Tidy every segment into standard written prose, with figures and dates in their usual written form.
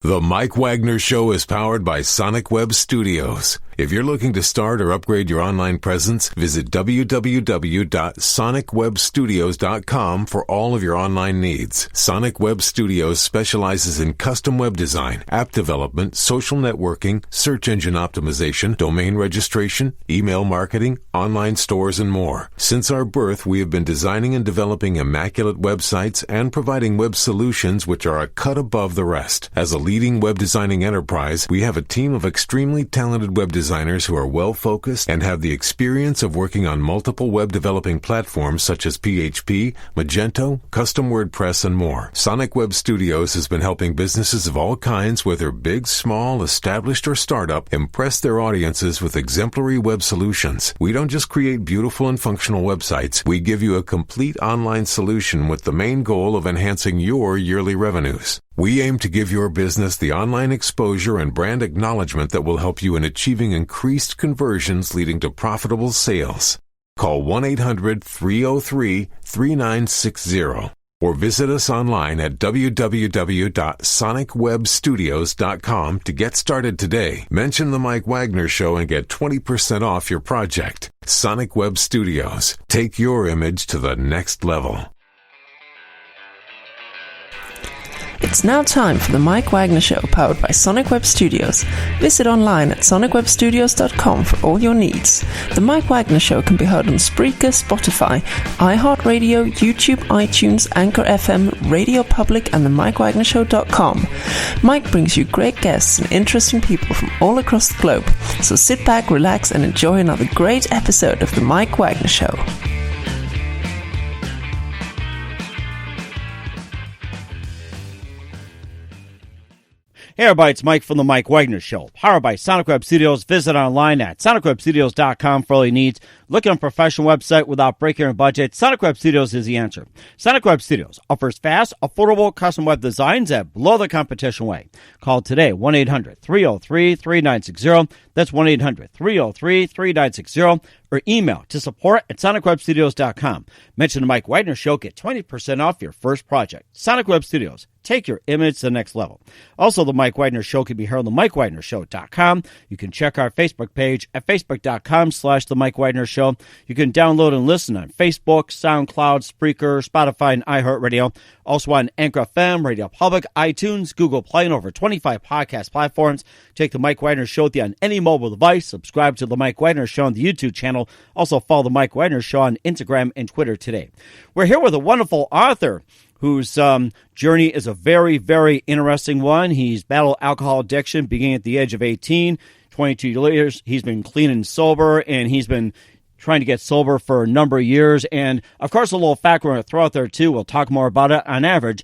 The Mike Wagner Show is powered by Sonic Web Studios. If you're looking to start or upgrade your online presence, visit www.sonicwebstudios.com for all of your online needs. Sonic Web Studios specializes in custom web design, app development, social networking, search engine optimization, domain registration, email marketing, online stores, and more. Since our birth, we have been designing and developing immaculate websites and providing web solutions which are a cut above the rest. As a leading web designing enterprise, we have a team of extremely talented web designers who are well-focused and have the experience of working on multiple web developing platforms such as PHP, Magento, Custom WordPress, and more. Sonic Web Studios has been helping businesses of all kinds, whether big, small, established, or startup, impress their audiences with exemplary web solutions. We don't just create beautiful and functional websites. We give you a complete online solution with the main goal of enhancing your yearly revenues. We aim to give your business the online exposure and brand acknowledgement that will help you in achieving increased conversions leading to profitable sales. Call 1-800-303-3960 or visit us online at www.sonicwebstudios.com to get started today. Mention the Mike Wagner Show and get 20% off your project. Sonic Web Studios. Take your image to the next level. It's now time for the Mike Wagner Show, powered by Sonic Web Studios. Visit online at sonicwebstudios.com for all your needs. The Mike Wagner Show can be heard on Spreaker, Spotify, iHeartRadio, YouTube, iTunes, Anchor FM, Radio Public, and the MikeWagnerShow.com. Mike brings you great guests and interesting people from all across the globe. So sit back, relax, and enjoy another great episode of the Mike Wagner Show. Hey everybody, it's Mike from the Mike Wagner Show, powered by Sonic Web Studios. Visit online at sonicwebstudios.com for all your needs. Looking on a professional website without breaking your budget? Sonic Web Studios is the answer. Sonic Web Studios offers fast, affordable custom web designs that blow the competition away. Call today, 1-800-303-3960. That's 1-800-303-3960. Or email to support at sonicwebstudios.com. Mention the Mike Wagner Show, get 20% off your first project. Sonic Web Studios. Take your image to the next level. Also, the Mike Wagner Show can be heard on the MikeWagnerShow.com. You can check our Facebook page at Facebook.com/The Mike Wagner Show. You can download and listen on Facebook, SoundCloud, Spreaker, Spotify, and iHeartRadio. Also on Anchor FM, Radio Public, iTunes, Google Play, and over 25 podcast platforms. Take the Mike Wagner Show with you on any mobile device. Subscribe to the Mike Wagner Show on the YouTube channel. Also follow the Mike Wagner Show on Instagram and Twitter today. We're here with a wonderful author whose journey is a very, very interesting one. He's battled alcohol addiction beginning at the age of 18, 22 years. He's been clean and sober, and he's been trying to get sober for a number of years. And, of course, a little fact we're going to throw out there, too. We'll talk more about it. On average,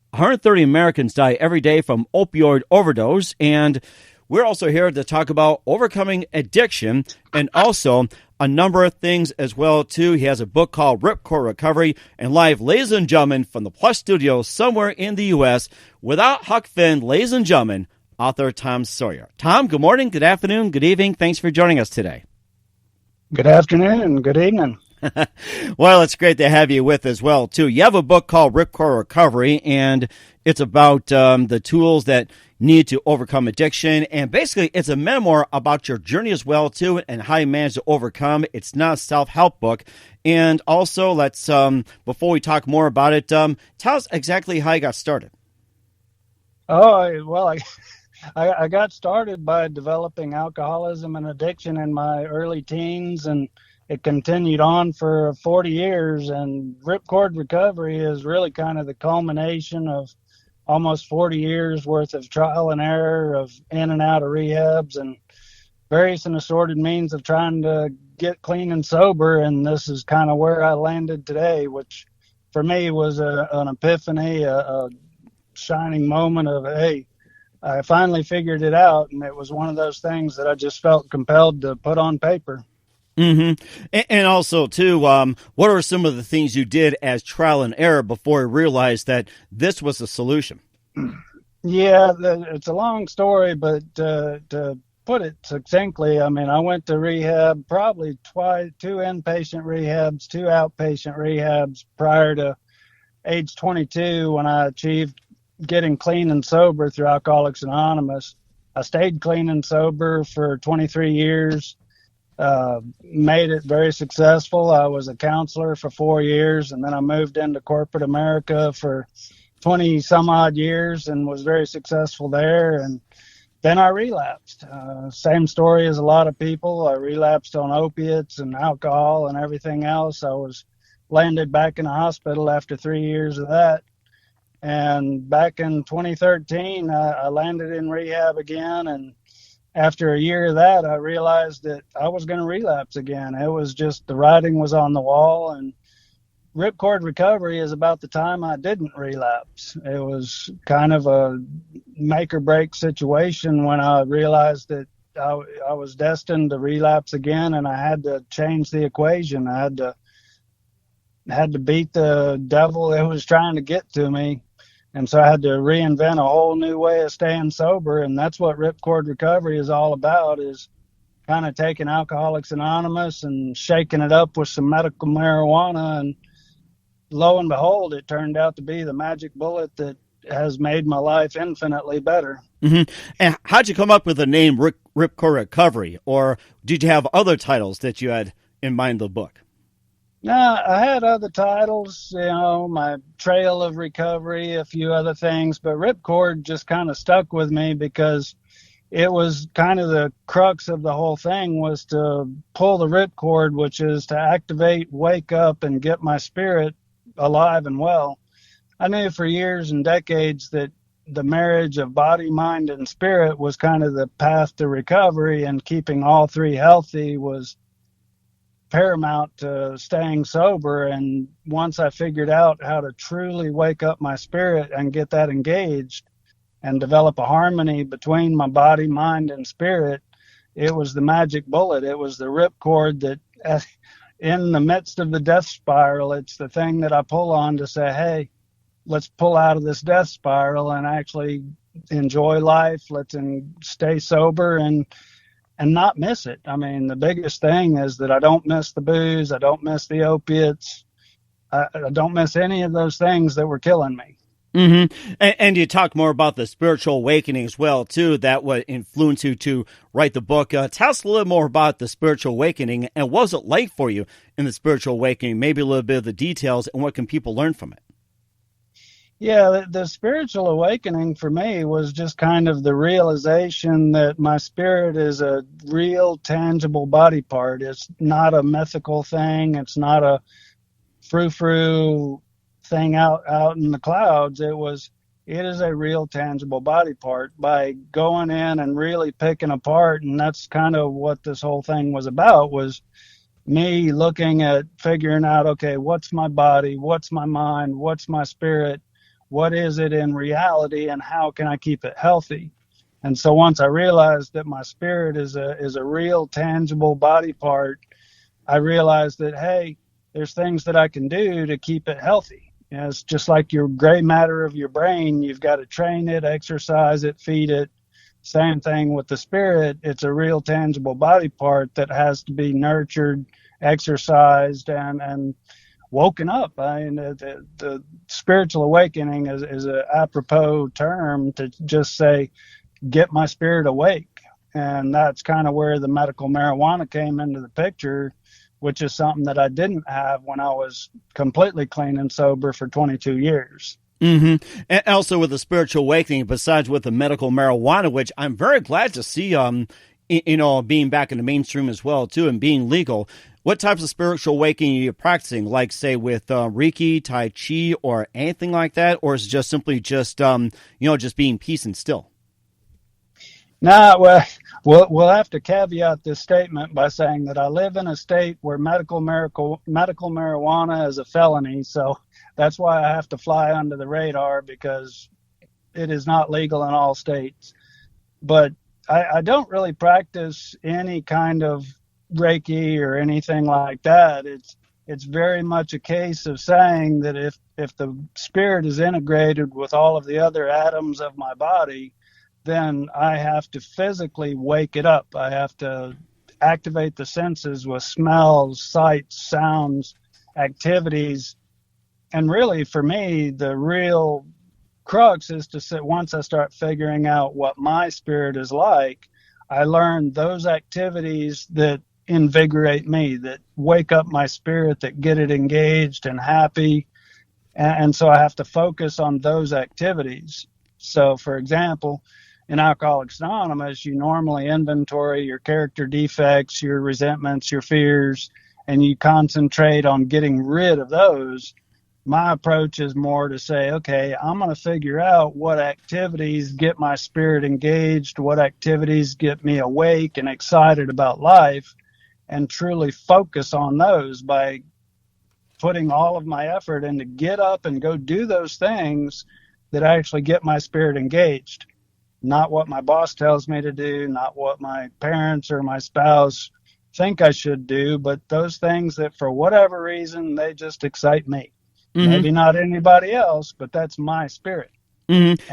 130 Americans die every day from opioid overdose. And we're also here to talk about overcoming addiction and also a number of things as well, too. He has a book called Ripcord Recovery. And live, ladies and gentlemen, from the Plus Studio somewhere in the U.S., without Huck Finn, ladies and gentlemen, author Tom Sawyer. Tom, good morning, good afternoon, good evening. Thanks for joining us today. Good afternoon and good evening. Well, it's great to have you with as well, too. You have a book called Ripcord Recovery, and it's about the tools that need to overcome addiction. And basically, it's a memoir about your journey as well, too, and how you managed to overcome. It's not a self-help book. And also, let's, before we talk more about it, tell us exactly how you got started. I got started by developing alcoholism and addiction in my early teens, and it continued on for 40 years. And Ripcord Recovery is really kind of the culmination of almost 40 years worth of trial and error of in and out of rehabs and various and assorted means of trying to get clean and sober. And this is kind of where I landed today, which for me was an epiphany, a shining moment of, hey, I finally figured it out. And it was one of those things that I just felt compelled to put on paper. Mm-hmm. And also, too, what are some of the things you did as trial and error before you realized that this was the solution? Yeah, it's a long story, but to put it succinctly, I mean, I went to rehab probably twice, 2 inpatient rehabs, 2 outpatient rehabs prior to age 22 when I achieved getting clean and sober through Alcoholics Anonymous. I stayed clean and sober for 23 years, made it very successful. I was a counselor for 4 years, and then I moved into corporate America for 20 some odd years and was very successful there. And then I relapsed. Same story as a lot of people. I relapsed on opiates and alcohol and everything else. I was landed back in the hospital after 3 years of that. And back in 2013, I landed in rehab again. And after a year of that, I realized that I was going to relapse again. It was just the writing was on the wall. And Ripcord recovery is about the time I didn't relapse. It was kind of a make or break situation when I realized that I was destined to relapse again, and I had to change the equation. I had to beat the devil that was trying to get to me. And so I had to reinvent a whole new way of staying sober. And that's what Ripcord recovery is all about, is kind of taking Alcoholics Anonymous and shaking it up with some medical marijuana. And lo and behold, it turned out to be the magic bullet that has made my life infinitely better. Mm-hmm. And how'd you come up with the name Ripcord Recovery? Or did you have other titles that you had in mind the book? No, I had other titles, my Trail of Recovery, a few other things, but Ripcord just kind of stuck with me because it was kind of the crux of the whole thing, was to pull the ripcord, which is to activate, wake up, and get my spirit alive and well. I knew for years and decades that the marriage of body, mind, and spirit was kind of the path to recovery, and keeping all three healthy was paramount to staying sober. And once I figured out how to truly wake up my spirit and get that engaged and develop a harmony between my body, mind, and spirit, it was the magic bullet. It was the ripcord that in the midst of the death spiral, it's the thing that I pull on to say, hey, let's pull out of this death spiral and actually enjoy life. Let's stay sober and not miss it. I mean, the biggest thing is that I don't miss the booze. I don't miss the opiates. I don't miss any of those things that were killing me. Mm-hmm. And you talk more about the spiritual awakening as well, too, that would influence you to write the book. Tell us a little more about the spiritual awakening, and what was it like for you in the spiritual awakening? Maybe a little bit of the details, and what can people learn from it? Yeah, the spiritual awakening for me was just kind of the realization that my spirit is a real, tangible body part. It's not a mythical thing. It's not a frou-frou thing out in the clouds. It is a real, tangible body part. By going in and really picking apart, and that's kind of what this whole thing was about, was me looking at figuring out, okay, what's my body? What's my mind? What's my spirit? What is it in reality, and how can I keep it healthy? And so once I realized that my spirit is a real, tangible body part, I realized that, hey, there's things that I can do to keep it healthy. It's just like your gray matter of your brain. You've got to train it, exercise it, feed it. Same thing with the spirit. It's a real, tangible body part that has to be nurtured, exercised, and woken up. I mean, the spiritual awakening is an apropos term to just say, get my spirit awake. And that's kind of where the medical marijuana came into the picture, which is something that I didn't have when I was completely clean and sober for 22 years. Mm-hmm. And also with the spiritual awakening, besides with the medical marijuana, which I'm very glad to see, being back in the mainstream as well, too, and being legal. What types of spiritual awakening are you practicing? Like, say, with Reiki, Tai Chi, or anything like that? Or is it just simply just being peace and still? No, well, we'll have to caveat this statement by saying that I live in a state where medical marijuana is a felony. So that's why I have to fly under the radar, because it is not legal in all states. But I don't really practice any kind of Reiki or anything like that. It's very much a case of saying that if the spirit is integrated with all of the other atoms of my body, then I have to physically wake it up. I have to activate the senses with smells, sights, sounds, activities. And really, for me, the real crux is to sit, once I start figuring out what my spirit is like, I learn those activities that invigorate me, that wake up my spirit, that get it engaged and happy. And so I have to focus on those activities. So, for example, in Alcoholics Anonymous, you normally inventory your character defects, your resentments, your fears, and you concentrate on getting rid of those. My approach is more to say, okay, I'm going to figure out what activities get my spirit engaged, what activities get me awake and excited about life, and truly focus on those by putting all of my effort into get up and go do those things that actually get my spirit engaged. Not what my boss tells me to do, not what my parents or my spouse think I should do, but those things that for whatever reason, they just excite me. Mm-hmm. Maybe not anybody else, but that's my spirit. Mm-hmm.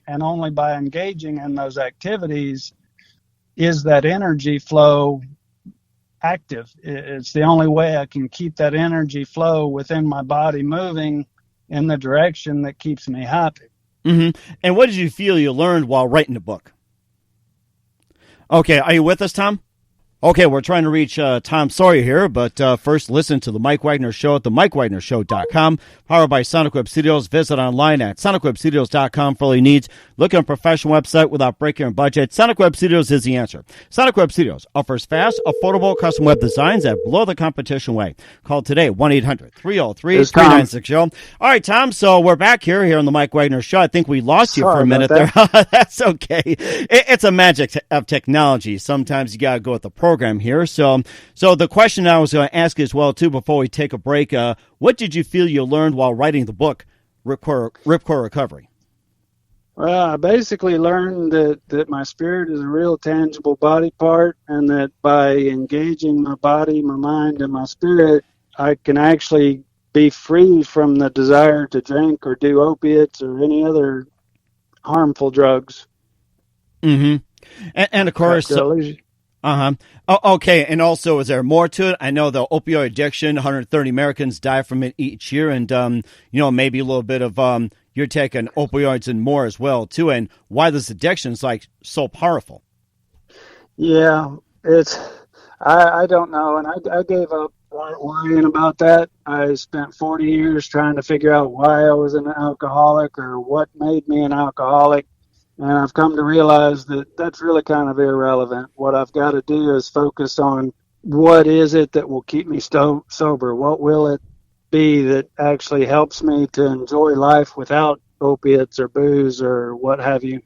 And only by engaging in those activities is that energy flow active. It's the only way I can keep that energy flow within my body moving in the direction that keeps me happy. Mm-hmm. And what did you feel you learned while writing the book? Okay, are you with us, Tom? Okay, we're trying to reach Tom Sawyer here, but first listen to the Mike Wagner Show at themikewagnershow.com. Powered by Sonic Web Studios. Visit online at sonicwebstudios.com for all your needs. Look at a professional website without breaking your budget. Sonic Web Studios is the answer. Sonic Web Studios offers fast, affordable custom web designs that blow the competition away. Call today, 1-800-303-3960. All right, Tom, so we're back here on the Mike Wagner Show. I think we lost you for a minute there. That's okay. It's a magic of technology. Sometimes you got to go with the program here. So the question I was going to ask as well, too, before we take a break, what did you feel you learned while writing the book, Ripcord Recovery? Well, I basically learned that my spirit is a real tangible body part, and that by engaging my body, my mind, and my spirit, I can actually be free from the desire to drink or do opiates or any other harmful drugs. Mm-hmm. And of course... Uh-huh. Oh, okay, and also, is there more to it? I know the opioid addiction, 130 Americans die from it each year, and, maybe a little bit of, you're taking opioids and more as well, too, and why this addiction is, so powerful. Yeah, I don't know, and I gave up worrying about that. I spent 40 years trying to figure out why I was an alcoholic or what made me an alcoholic. And I've come to realize that that's really kind of irrelevant. What I've got to do is focus on what is it that will keep me sober? What will it be that actually helps me to enjoy life without opiates or booze or what have you?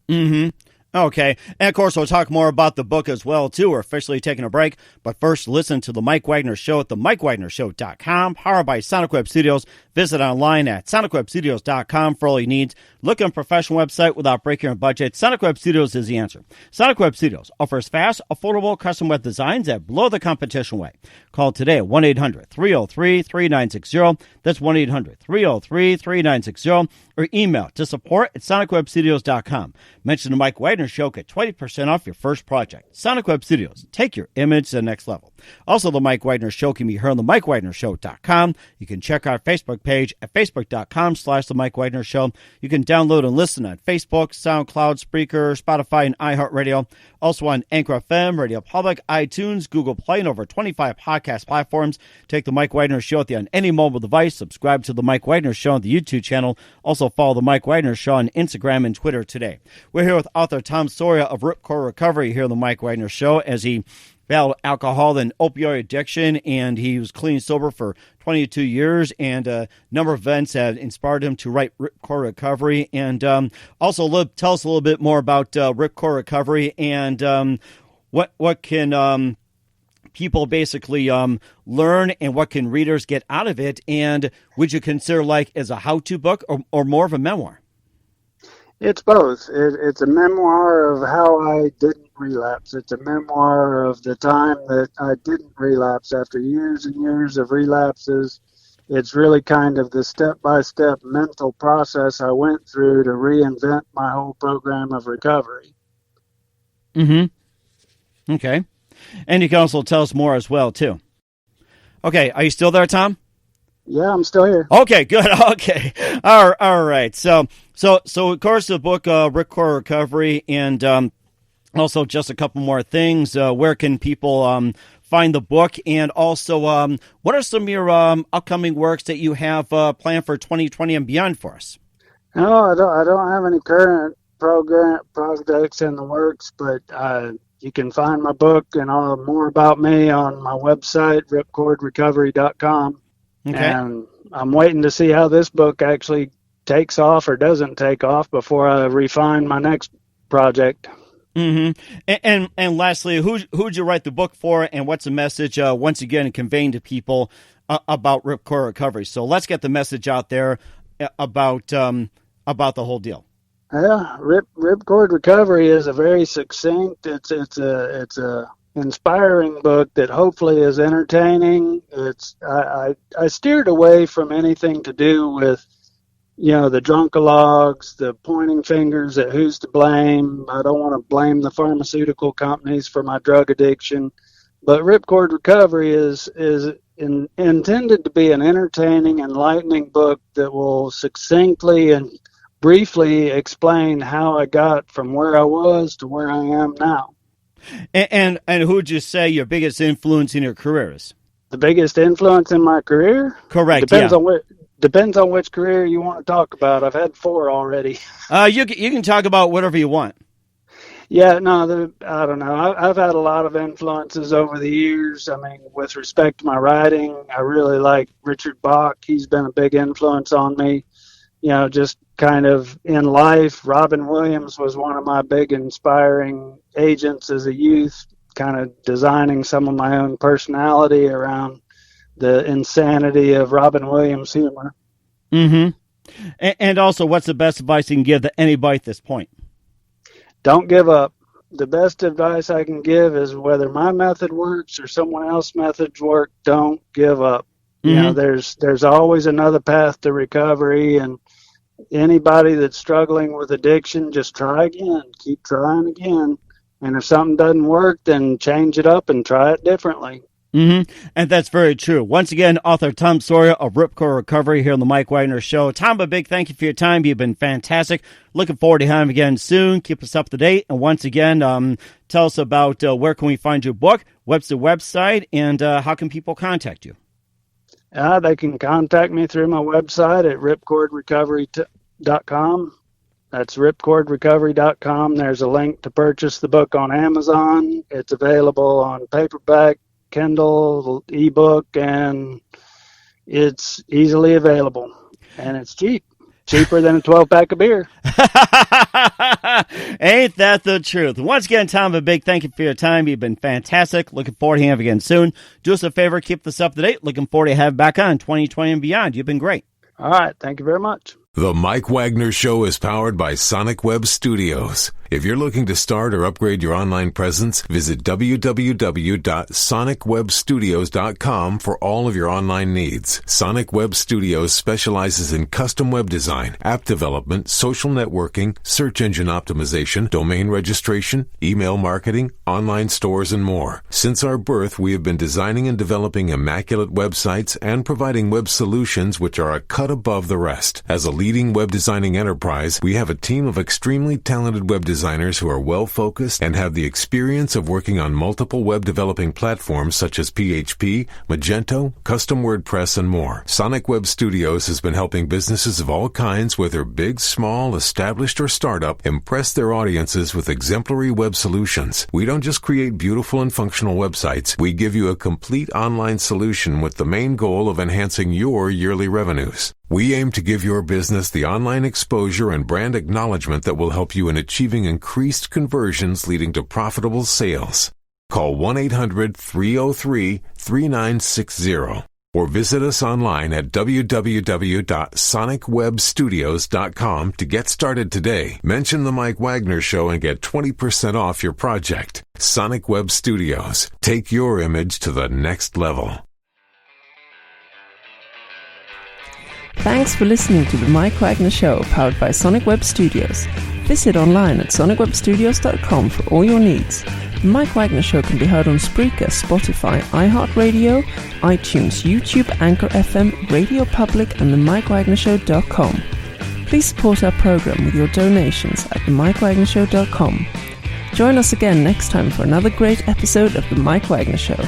Mm-hmm. Okay. And, of course, we'll talk more about the book as well, too. We're officially taking a break. But first, listen to the Mike Wagner Show at themikewagnershow.com, powered by Sonic Web Studios. Visit online at sonicwebstudios.com for all your needs. Look at a professional website without breaking your budget. Sonic Web Studios is the answer. Sonic Web Studios offers fast, affordable custom web designs that blow the competition away. Call today at 1-800-303-3960. That's 1-800-303-3960. Or email to support@sonicwebstudios.com. Mention the Mike Wagner Show, get 20% off your first project. Sonic Web Studios, take your image to the next level. Also, the Mike Wagner Show can be heard on the MikeWagnerShow.com. You can check our Facebook page at facebook.com/the Mike Wagner Show. You can download and listen on Facebook, SoundCloud, Spreaker, Spotify, and iHeartRadio. Also on Anchor FM, Radio Public, iTunes, Google Play, and over 25 podcast platforms. Take the Mike Wagner Show on any mobile device. Subscribe to the Mike Wagner Show on the YouTube channel. Also follow the Mike Wagner Show on Instagram and Twitter today. We're here with author Tom Sawyer of Ripcord Recovery here on the Mike Wagner Show as he battled alcohol and opioid addiction, and he was clean sober for 22 years, and a number of events have inspired him to write Ripcord Recovery. And also tell us a little bit more about Ripcord Recovery and what can people basically learn, and what can readers get out of it, and would you consider as a how-to book or more of a memoir? It's both. It's a memoir of how I didn't relapse. It's a memoir of the time that I didn't relapse after years and years of relapses. It's really kind of the step-by-step mental process I went through to reinvent my whole program of recovery. Mm-hmm. Okay. And you can also tell us more as well, too. Okay, are you still there, Tom? Yeah, I'm still here. Okay, good. Okay. All right. So of course the book, Ripcord Recovery, and also just a couple more things. Where can people find the book? And also, what are some of your upcoming works that you have planned for 2020 and beyond for us? No, I don't have any current projects in the works, but you can find my book and more about me on my website, ripcordrecovery.com. Okay. And I'm waiting to see how this book actually takes off or doesn't take off before I refine my next project. Mm-hmm. And lastly, who'd you write the book for, and what's the message, once again, conveying to people about Ripcord Recovery? So let's get the message out there about the whole deal. Yeah, Ripcord Recovery is a very succinct. It's a inspiring book that hopefully is entertaining. I steered away from anything to do with, the drunkalogs, the pointing fingers at who's to blame. I don't want to blame the pharmaceutical companies for my drug addiction, but Ripcord Recovery is intended to be an entertaining, enlightening book that will succinctly and briefly explain how I got from where I was to where I am now. And who would you say your biggest influence in your career is? The biggest influence in my career? Correct. Depends on which career you want to talk about. I've had 4 already. You can talk about whatever you want. Yeah, no, I don't know. I've had a lot of influences over the years. I mean, with respect to my writing, I really like Richard Bach. He's been a big influence on me. Just kind of in life, Robin Williams was one of my big inspiring agents as a youth, kind of designing some of my own personality around the insanity of Robin Williams' humor. Mm-hmm. And also, what's the best advice you can give to anybody at this point? Don't give up. The best advice I can give is whether my method works or someone else's methods work, don't give up. Mm-hmm. There's always another path to recovery, and anybody that's struggling with addiction, just try again. Keep trying again. And if something doesn't work, then change it up and try it differently. Mm-hmm. And that's very true. Once again, author Tom Sawyer of Ripcord Recovery here on the Mike Wagner Show. Tom, a big thank you for your time. You've been fantastic. Looking forward to having you again soon. Keep us up to date. And once again, tell us about where can we find your book, what's the website, and how can people contact you? They can contact me through my website at ripcordrecovery.com. That's ripcordrecovery.com. There's a link to purchase the book on Amazon. It's available on paperback, Kindle, ebook, and it's easily available. And it's cheaper than a 12-pack of beer. Ain't that the truth? Once again, Tom, a big thank you for your time. You've been fantastic. Looking forward to having you again soon. Do us a favor, keep this up to date. Looking forward to having you back on 2020 and beyond. You've been great. All right. Thank you very much. The Mike Wagner Show is powered by Sonic Web Studios. If you're looking to start or upgrade your online presence, visit www.sonicwebstudios.com for all of your online needs. Sonic Web Studios specializes in custom web design, app development, social networking, search engine optimization, domain registration, email marketing, online stores, and more. Since our birth, we have been designing and developing immaculate websites and providing web solutions which are a cut above the rest. As a leading web designing enterprise, we have a team of extremely talented web designers who are well-focused and have the experience of working on multiple web developing platforms such as PHP, Magento, Custom WordPress, and more. Sonic Web Studios has been helping businesses of all kinds, whether big, small, established, or startup, impress their audiences with exemplary web solutions. We don't just create beautiful and functional websites. We give you a complete online solution with the main goal of enhancing your yearly revenues. We aim to give your business the online exposure and brand acknowledgement that will help you in achieving increased conversions leading to profitable sales. Call 1-800-303-3960 or visit us online at www.sonicwebstudios.com to get started today. Mention the Mike Wagner Show and get 20% off your project. Sonic Web Studios. Take your image to the next level. Thanks for listening to the Mike Wagner Show, powered by Sonic Web Studios. Visit online at sonicwebstudios.com for all your needs. The Mike Wagner Show can be heard on Spreaker, Spotify, iHeartRadio, iTunes, YouTube, Anchor FM, Radio Public, and themikewagnershow.com. Please support our program with your donations at themikewagnershow.com. Join us again next time for another great episode of The Mike Wagner Show.